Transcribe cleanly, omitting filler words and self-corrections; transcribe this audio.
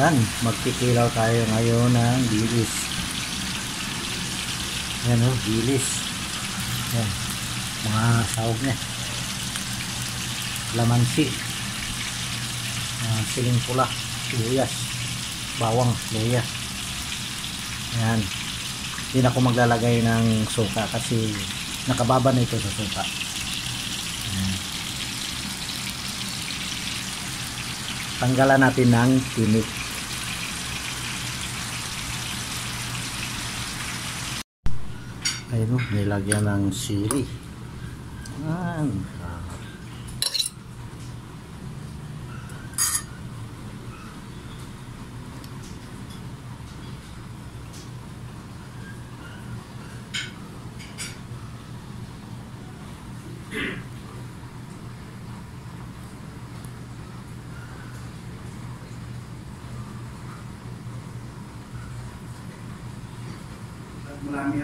Yan, magkikilaw tayo ngayon ng dilis. Yan o, dilis. Yan, mga sahog niya. Lamansi. Siling pula, sibuyas, bawang, luya. Yan. Hindi na ako maglalagay ng suka kasi nakababa na ito sa suka. Yan. Tanggalan natin ng tinik. Ayun, nilagyan ng sili. Yan. Marami